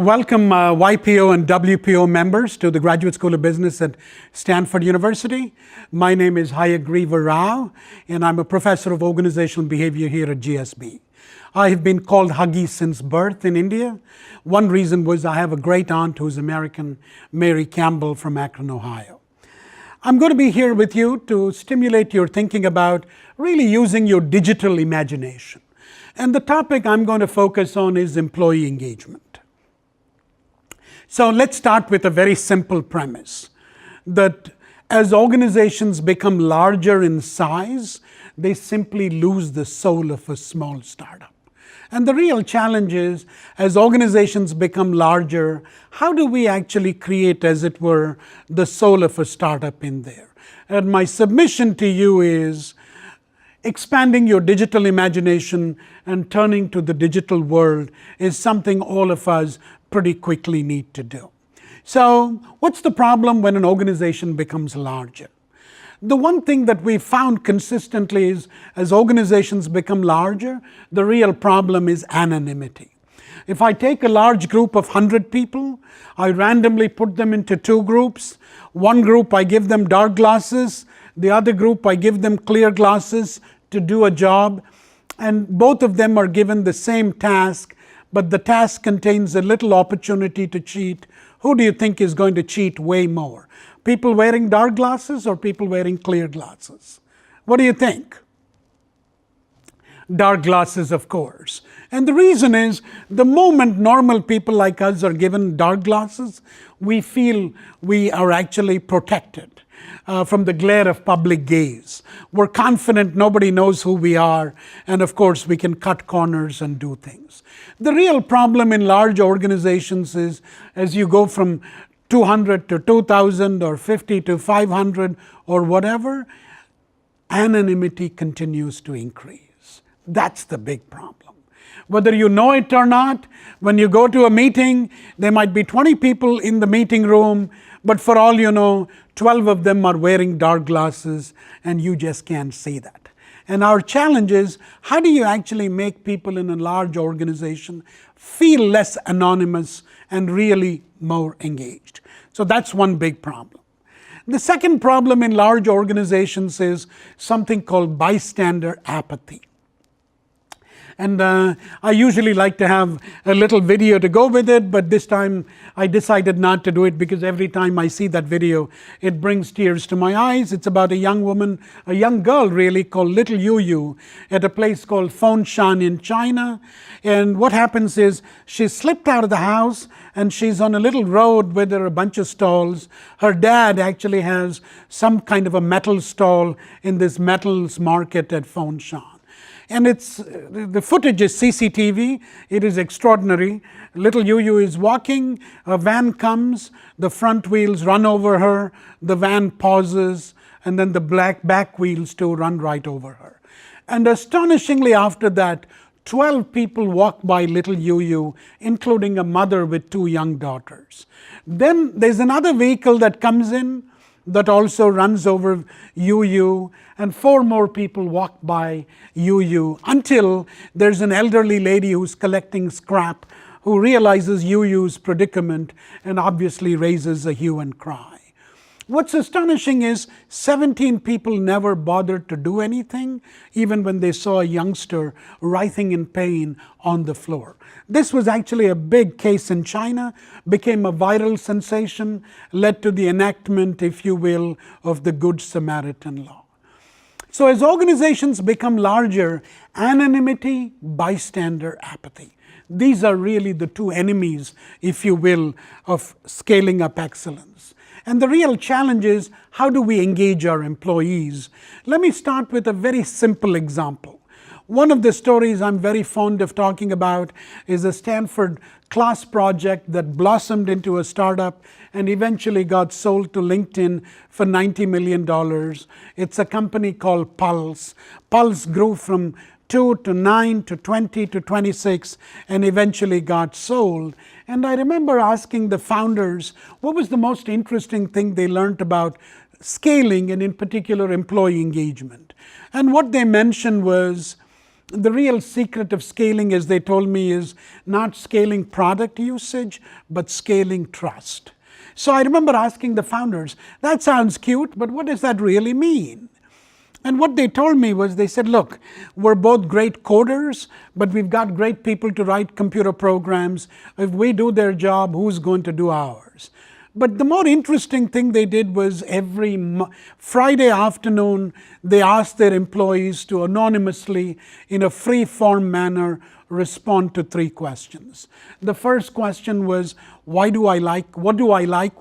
welcome YPO and WPO members to the Graduate School of Business at Stanford University. My name is Hayagreeva Rao, and I'm a professor of organizational behavior here at GSB. I have been called Huggy since birth in India. One reason was I have a great aunt who's American, Mary Campbell from Akron, Ohio. I'm going to be here with you to stimulate your thinking about really using your digital imagination. And the topic I'm going to focus on is employee engagement. So let's start with a very simple premise that as organizations become larger in size, they simply lose the soul of a small startup. And the real challenge is, as organizations become larger, how do we actually create, as it were, the soul of a startup in there? And my submission to you is expanding your digital imagination and turning to the digital world is something all of us pretty quickly need to do. So what's the problem when an organization becomes larger? The one thing that we found consistently is as organizations become larger, the real problem is anonymity. If I take a large group of 100 people, I randomly put them into two groups. One group I give them dark glasses, the other group I give them clear glasses to do a job, and both of them are given the same task, but the task contains a little opportunity to cheat. Who do you think is going to cheat way more? People wearing dark glasses or people wearing clear glasses? What do you think? Dark glasses, of course. And the reason is, the moment normal people like us are given dark glasses, we feel we are actually protected from the glare of public gaze. We're confident nobody knows who we are, and of course we can cut corners and do things. The real problem in large organizations is, as you go from 200 to 2,000 or 50 to 500 or whatever, anonymity continues to increase. That's the big problem. Whether you know it or not, when you go to a meeting, there might be 20 people in the meeting room, but for all you know, 12 of them are wearing dark glasses, and you just can't see that. And our challenge is, how do you actually make people in a large organization feel less anonymous and really more engaged? So that's one big problem. The second problem in large organizations is something called bystander apathy. And I usually like to have a little video to go with it, but this time I decided not to do it because every time I see that video, it brings tears to my eyes. It's about a young woman, a young girl really, called Little Yu at a place called Fengshan in China. And what happens is she slipped out of the house and she's on a little road where there are a bunch of stalls. Her dad actually has some kind of a metal stall in this metals market at Fengshan. And the footage is CCTV. It is extraordinary. Little Yu is walking, a van comes, the front wheels run over her, the van pauses, and then the back wheels too run right over her. And astonishingly after that, 12 people walk by Little Yu, including a mother with two young daughters. Then there's another vehicle that comes in that also runs over Yu, and 4 more people walk by Yu until there's an elderly lady who's collecting scrap who realizes Yu's predicament and obviously raises a hue and cry. What's astonishing is 17 people never bothered to do anything, even when they saw a youngster writhing in pain on the floor. This was actually a big case in China, became a viral sensation, led to the enactment, if you will, of the Good Samaritan law. So as organizations become larger, anonymity, bystander apathy. These are really the two enemies, if you will, of scaling up excellence. And the real challenge is, how do we engage our employees? Let me start with a very simple example. One of the stories I'm very fond of talking about is a Stanford class project that blossomed into a startup and eventually got sold to LinkedIn for $90 million. It's a company called Pulse. Pulse grew from 2 to 9 to 20 to 26 and eventually got sold. And I remember asking the founders what was the most interesting thing they learned about scaling and in particular employee engagement. And what they mentioned was the real secret of scaling, as they told me, is not scaling product usage, but scaling trust. So I remember asking the founders, that sounds cute, but what does that really mean? And what they told me was, they said, look, we're both great coders, but we've got great people to write computer programs. If we do their job, who's going to do ours? But the more interesting thing they did was every Friday afternoon, they asked their employees to anonymously, in a free-form manner, respond to 3 questions. The first question was, what do I like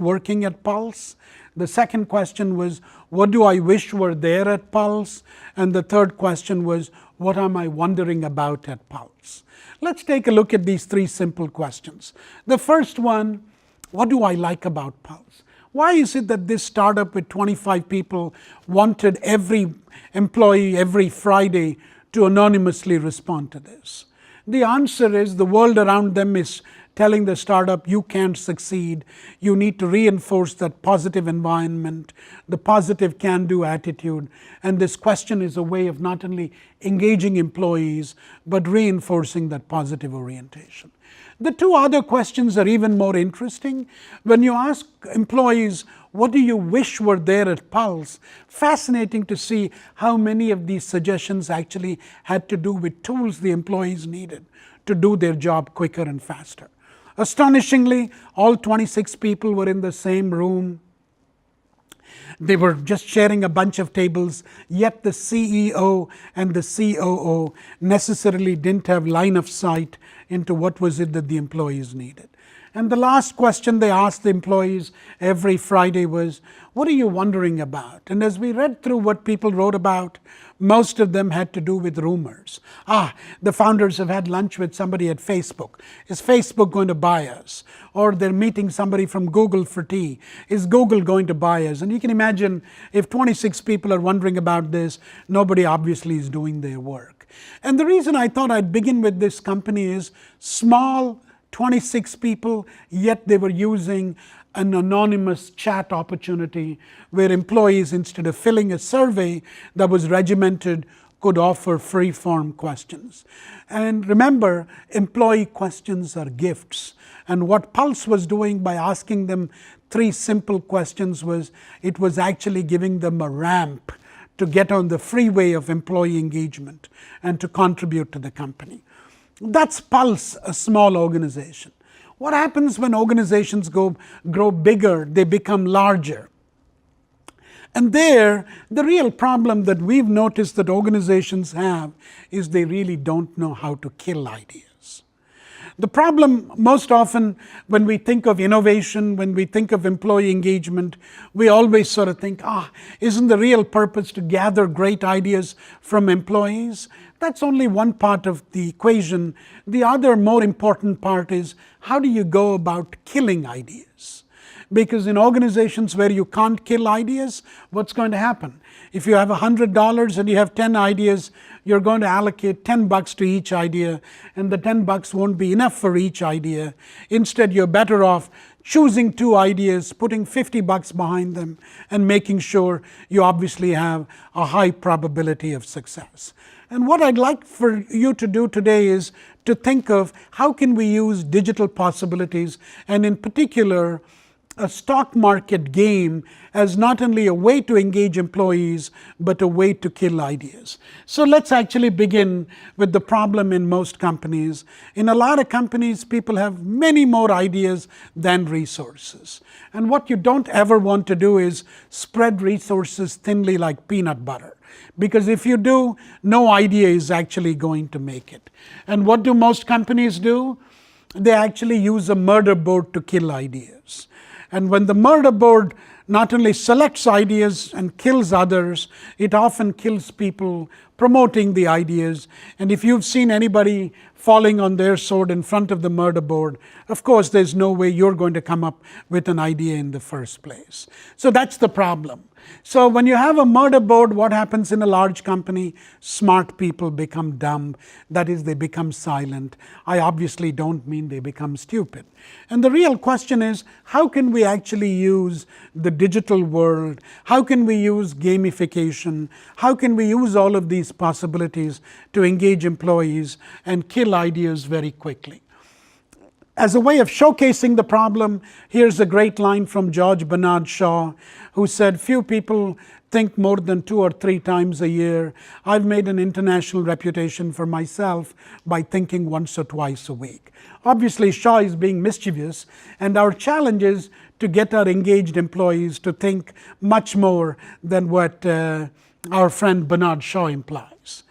working at Pulse? The second question was, what do I wish were there at Pulse? And the third question was, what am I wondering about at Pulse? Let's take a look at these 3 simple questions. The first one, what do I like about Pulse? Why is it that this startup with 25 people wanted every employee every Friday to anonymously respond to this? The answer is, the world around them is telling the startup, you can't succeed. You need to reinforce that positive environment, the positive can-do attitude. And this question is a way of not only engaging employees, but reinforcing that positive orientation. The 2 other questions are even more interesting. When you ask employees, what do you wish were there at Pulse? Fascinating to see how many of these suggestions actually had to do with tools the employees needed to do their job quicker and faster. Astonishingly, all 26 people were in the same room. They were just sharing a bunch of tables, yet the CEO and the COO necessarily didn't have line of sight into what was it that the employees needed. And the last question they asked the employees every Friday was, what are you wondering about? And as we read through what people wrote about, most of them had to do with rumors. The founders have had lunch with somebody at Facebook. Is Facebook going to buy us? Or they're meeting somebody from Google for tea. Is Google going to buy us? And you can imagine, if 26 people are wondering about this, nobody obviously is doing their work. And the reason I thought I'd begin with this company is small, 26 people, yet they were using an anonymous chat opportunity where employees, instead of filling a survey that was regimented, could offer free-form questions. And remember, employee questions are gifts. And what Pulse was doing by asking them 3 simple questions was, it was actually giving them a ramp to get on the freeway of employee engagement and to contribute to the company. That's Pulse, a small organization. What happens when organizations grow bigger? They become larger. And there, the real problem that we've noticed that organizations have is they really don't know how to kill ideas. The problem most often when we think of innovation, when we think of employee engagement, we always sort of think, isn't the real purpose to gather great ideas from employees? That's only one part of the equation. The other more important part is, how do you go about killing ideas? Because in organizations where you can't kill ideas, what's going to happen? If you have $100 and you have 10 ideas, you're going to allocate $10 to each idea, and the $10 won't be enough for each idea. Instead, you're better off choosing 2 ideas, putting $50 behind them, and making sure you obviously have a high probability of success. And what I'd like for you to do today is to think of how can we use digital possibilities, and in particular, a stock market game, as not only a way to engage employees, but a way to kill ideas. So let's actually begin with the problem in most companies. In a lot of companies, people have many more ideas than resources. And what you don't ever want to do is spread resources thinly like peanut butter. Because if you do, no idea is actually going to make it. And what do most companies do? They actually use a murder board to kill ideas. And when the murder board not only selects ideas and kills others, it often kills people promoting the ideas. And if you've seen anybody falling on their sword in front of the murder board, of course, there's no way you're going to come up with an idea in the first place. So that's the problem. So when you have a murder board, what happens in a large company? Smart people become dumb. That is, they become silent. I obviously don't mean they become stupid. And the real question is, how can we actually use the digital world? How can we use gamification? How can we use all of these these possibilities to engage employees and kill ideas very quickly. As a way of showcasing the problem, here's a great line from George Bernard Shaw, who said, "Few people think more than 2 or 3 times a year. I've made an international reputation for myself by thinking once or twice a week." Obviously, Shaw is being mischievous, and our challenge is to get our engaged employees to think much more than what our friend Bernard Shaw implies.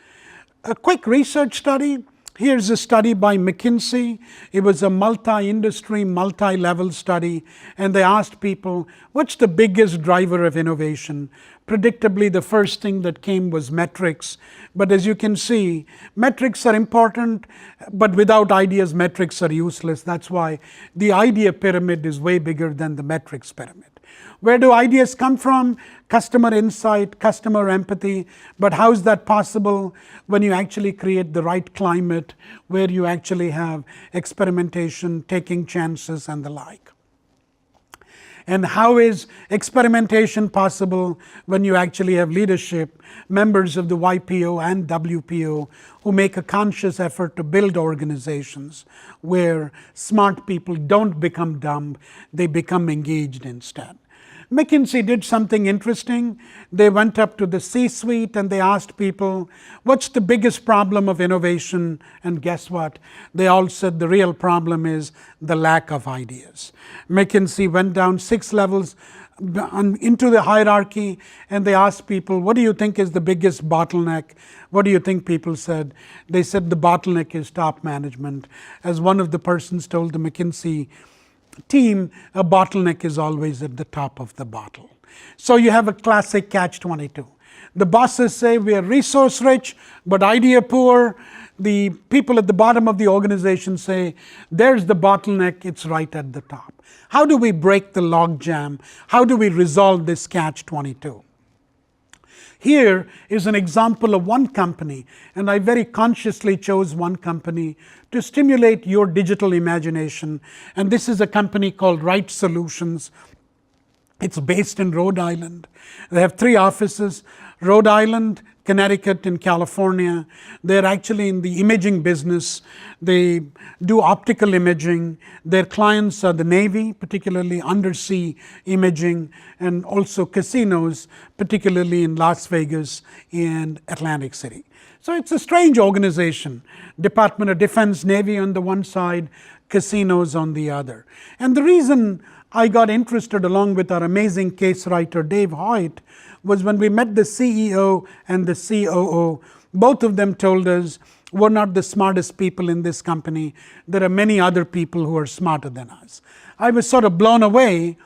A quick research study. Here's a study by McKinsey. It was a multi-industry, multi-level study, and they asked people, what's the biggest driver of innovation? Predictably, the first thing that came was metrics. But as you can see, metrics are important, but without ideas, metrics are useless. That's why the idea pyramid is way bigger than the metrics pyramid. Where do ideas come from? Customer insight, customer empathy. But how is that possible when you actually create the right climate where you actually have experimentation, taking chances, and the like? And how is experimentation possible when you actually have leadership, members of the YPO and WPO, who make a conscious effort to build organizations where smart people don't become dumb, they become engaged instead? McKinsey did something interesting. They went up to the C-suite and they asked people, what's the biggest problem of innovation? And guess what? They all said the real problem is the lack of ideas. McKinsey went down 6 levels into the hierarchy and they asked people, what do you think is the biggest bottleneck? What do you think people said? They said the bottleneck is top management. As one of the persons told the McKinsey team, a bottleneck is always at the top of the bottle. So you have a classic catch-22. The bosses say we are resource rich but idea poor. The people at the bottom of the organization say there's the bottleneck, it's right at the top. How do we break the logjam? How do we resolve this catch-22? Here is an example of one company, and I very consciously chose one company to stimulate your digital imagination. And this is a company called Right Solutions. It's based in Rhode Island. They have 3 offices, Rhode Island, Connecticut, and California. They're actually in the imaging business. They do optical imaging. Their clients are the Navy, particularly undersea imaging, and also casinos, particularly in Las Vegas and Atlantic City. So it's a strange organization. Department of Defense, Navy on the one side, casinos on the other. And the reason I got interested, along with our amazing case writer Dave Hoyt, was when we met the CEO and the COO. Both of them told us, we're not the smartest people in this company. There are many other people who are smarter than us. I was sort of blown away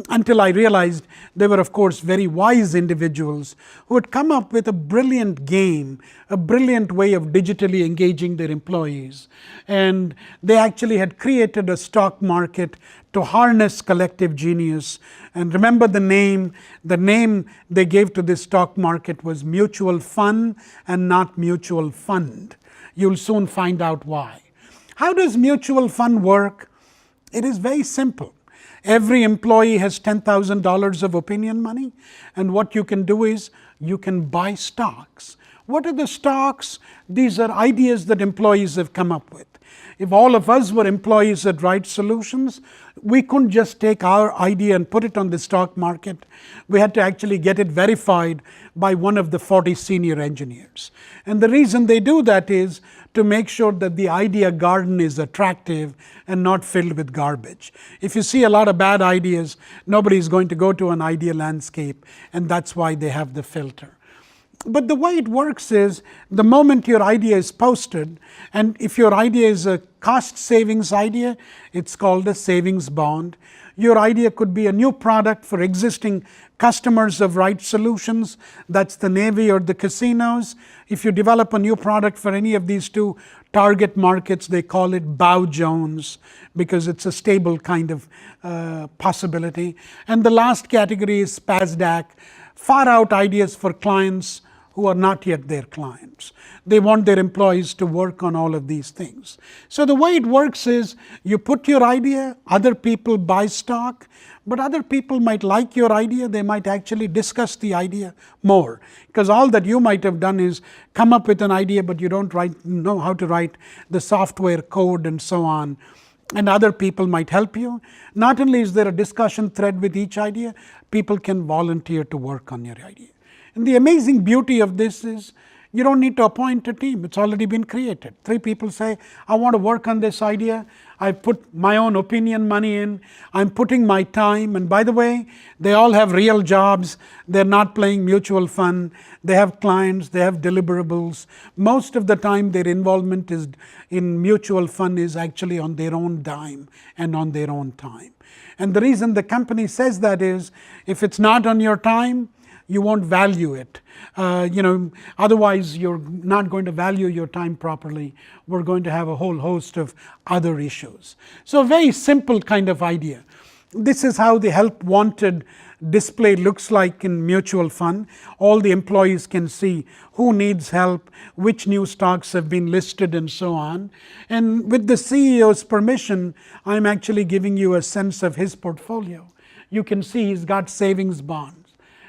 until I realized they were, of course, very wise individuals who had come up with a brilliant game, a brilliant way of digitally engaging their employees. And they actually had created a stock market to harness collective genius. And remember the name they gave to this stock market was mutual fun and not mutual fund. You'll soon find out why. How does mutual fund work? It is very simple. Every employee has $10,000 of opinion money, and what you can do is you can buy stocks. What are the stocks? These are ideas that employees have come up with. If all of us were employees at Right Solutions, we couldn't just take our idea and put it on the stock market. We had to actually get it verified by one of the 40 senior engineers. And the reason they do that is to make sure that the idea garden is attractive and not filled with garbage. If you see a lot of bad ideas, nobody is going to go to an idea landscape, and that's why they have the filter. But the way it works is the moment your idea is posted, and if your idea is a cost savings idea, it's called a savings bond. Your idea could be a new product for existing customers of Right Solutions. That's the Navy or the casinos. If you develop a new product for any of these 2 target markets, they call it Dow Jones because it's a stable kind of possibility. And the last category is SPASDAC, far out ideas for clients who are not yet their clients. They want their employees to work on all of these things. So the way it works is you put your idea, other people buy stock, but other people might like your idea. They might actually discuss the idea more, because all that you might have done is come up with an idea, but you don't know how to write the software code and so on. And other people might help you. Not only is there a discussion thread with each idea, people can volunteer to work on your idea. And the amazing beauty of this is you don't need to appoint a team. It's already been created. 3 people say, I want to work on this idea. I put my own opinion money in. I'm putting my time. And by the way, they all have real jobs. They're not playing mutual fund. They have clients. They have deliverables. Most of the time, their involvement is in mutual fund is actually on their own dime and on their own time. And the reason the company says that is, if it's not on your time, you won't value it. Otherwise you're not going to value your time properly. We're going to have a whole host of other issues. So a very simple kind of idea. This is how the help wanted display looks like in mutual fund. All the employees can see who needs help, which new stocks have been listed, and so on. And with the CEO's permission, I'm actually giving you a sense of his portfolio. You can see he's got savings bonds.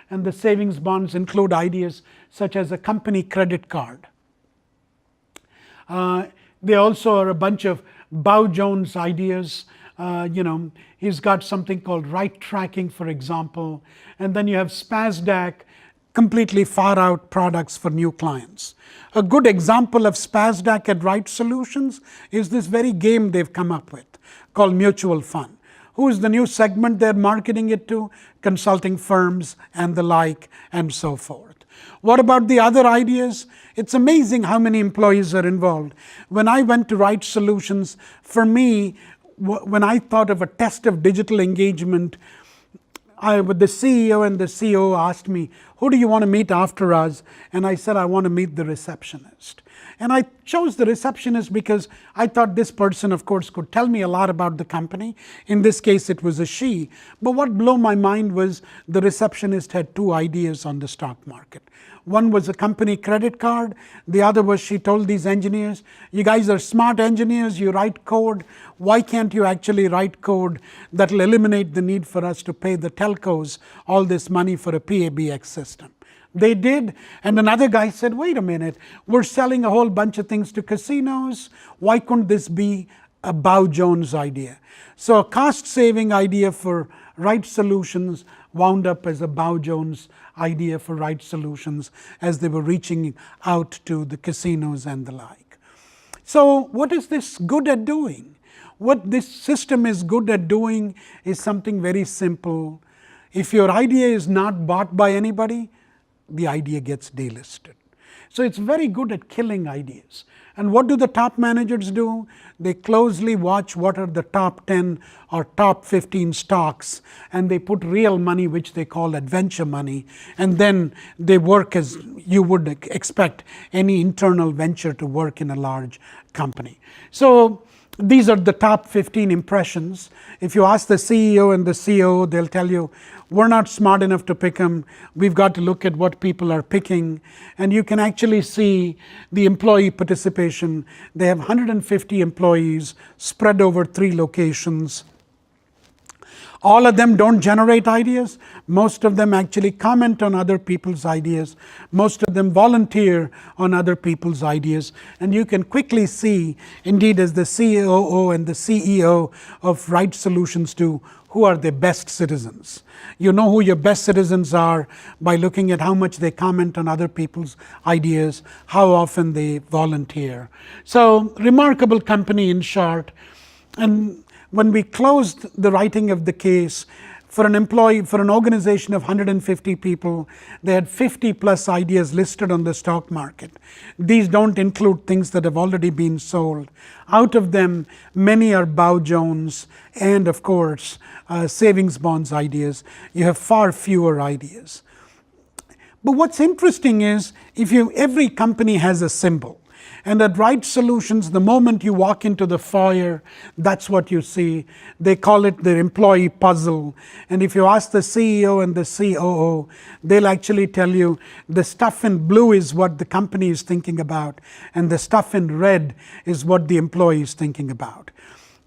And the savings bonds include ideas such as a company credit card. They also are a bunch of Dow Jones ideas. He's got something called right tracking, for example. And then you have SPASDAC, completely far out products for new clients. A good example of SPASDAC at Right Solutions is this very game they've come up with called mutual fund. Who is the new segment they're marketing it to? Consulting firms and the like, and so forth. What about the other ideas? It's amazing how many employees are involved. When I went to Right Solutions, for me, when I thought of a test of digital engagement, the CEO and the COO asked me, who do you want to meet after us? And I said, I want to meet the receptionist. And I chose the receptionist because I thought this person, of course, could tell me a lot about the company. In this case, it was a she. But what blew my mind was the receptionist had 2 ideas on the stock market. One was a company credit card. The other was, she told these engineers, you guys are smart engineers, you write code. Why can't you actually write code that will eliminate the need for us to pay the telcos all this money for a PABX system? They did, and another guy said, wait a minute, we're selling a whole bunch of things to casinos. Why couldn't this be a Dow Jones idea? So a cost-saving idea for Right Solutions wound up as a Dow Jones idea for Right Solutions as they were reaching out to the casinos and the like. So what is this good at doing? What this system is good at doing is something very simple. If your idea is not bought by anybody, the idea gets delisted. So it's very good at killing ideas. And what do the top managers do? They closely watch what are the top 10 or top 15 stocks, and they put real money, which they call adventure money, and then they work as you would expect any internal venture to work in a large company. So these are the top 15 impressions. If you ask the CEO and the COO, they'll tell you, we're not smart enough to pick them. We've got to look at what people are picking. And you can actually see the employee participation. They have 150 employees spread over 3 locations. All of them don't generate ideas. Most of them actually comment on other people's ideas. Most of them volunteer on other people's ideas. And you can quickly see, indeed, as the COO and the CEO of Right Solutions do, who are the best citizens. You know who your best citizens are by looking at how much they comment on other people's ideas, how often they volunteer. So, remarkable company in short. And when we closed the writing of the case, for an organization of 150 people, they had 50 plus ideas listed on the stock market. These don't include things that have already been sold. Out of them, many are Dow Jones and, of course, savings bonds ideas. You have far fewer ideas. But what's interesting is, every company has a symbol. And at Right Solutions, the moment you walk into the foyer, that's what you see. They call it the employee puzzle. And if you ask the CEO and the COO, they'll actually tell you the stuff in blue is what the company is thinking about, and the stuff in red is what the employee is thinking about.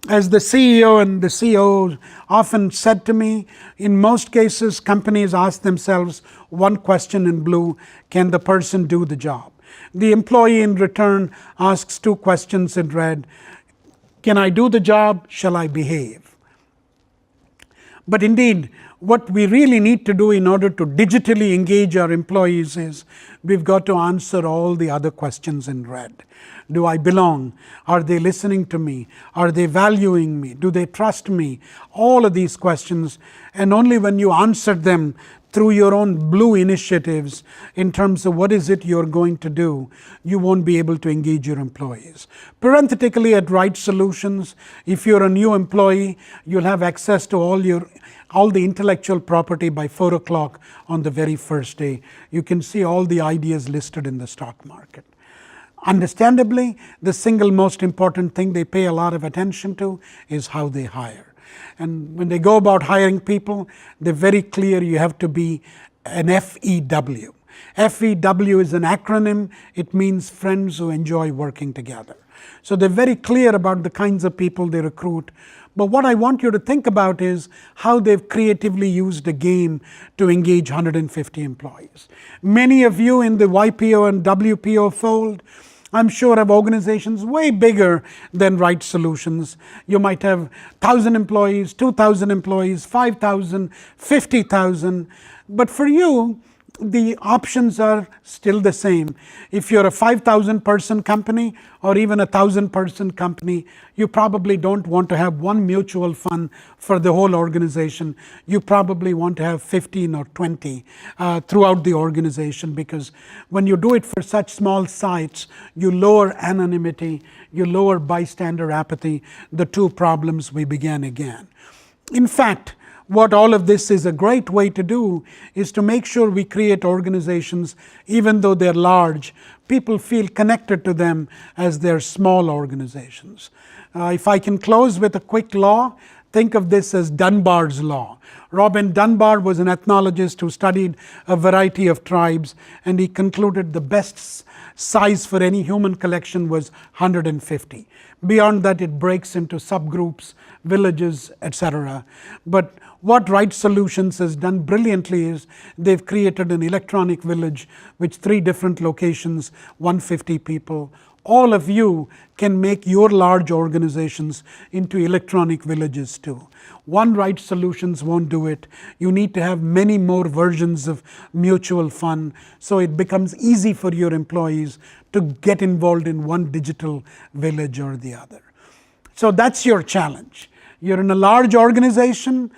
As the CEO and the COO often said to me, in most cases, companies ask themselves one question in blue: can the person do the job? The employee in return asks two questions in red: can I do the job? Shall I behave? But indeed, what we really need to do in order to digitally engage our employees is we've got to answer all the other questions in red. Do I belong? Are they listening to me? Are they valuing me? Do they trust me? All of these questions, and only when you answer them through your own blue initiatives in terms of what is it you're going to do, you won't be able to engage your employees. Parenthetically, at Right Solutions, if you're a new employee, you'll have access to all the intellectual property by 4 o'clock on the very first day. You can see all the ideas listed in the stock market. Understandably, the single most important thing they pay a lot of attention to is how they hire. And when they go about hiring people, they're very clear you have to be an FEW. FEW is an acronym. It means friends who enjoy working together. So they're very clear about the kinds of people they recruit. But what I want you to think about is how they've creatively used a game to engage 150 employees. Many of you in the YPO and WPO fold, I'm sure, have organizations way bigger than Right Solutions. You might have 1,000 employees, 2,000 employees, 5,000, 50,000. But for you, the options are still the same. If you're a 5,000 person company or even a 1,000 person company, you probably don't want to have one mutual fund for the whole organization. You probably want to have 15 or 20 throughout the organization, because when you do it for such small sites, you lower anonymity, you lower bystander apathy, the two problems we began again. In fact, what all of this is a great way to do is to make sure we create organizations, even though they're large, people feel connected to them as they're small organizations. If I can close with a quick law, think of this as Dunbar's law. Robin Dunbar was an ethnologist who studied a variety of tribes, and he concluded the best size for any human collection was 150. Beyond that, it breaks into subgroups, villages, etc. But what Right Solutions has done brilliantly is they've created an electronic village with 3 different locations, 150 people. All of you can make your large organizations into electronic villages too. One Right Solutions won't do it. You need to have many more versions of mutual fund, so it becomes easy for your employees to get involved in one digital village or the other. So that's your challenge. You're in a large organization.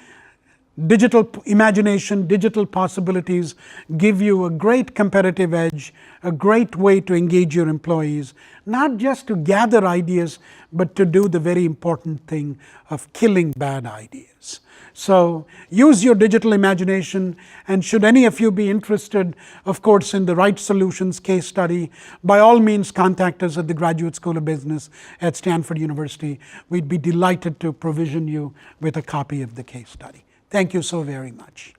Digital imagination, digital possibilities give you a great competitive edge, a great way to engage your employees, not just to gather ideas, but to do the very important thing of killing bad ideas. So use your digital imagination, and should any of you be interested, of course, in the Right Solutions case study, by all means contact us at the Graduate School of Business at Stanford University. We'd be delighted to provision you with a copy of the case study. Thank you so very much.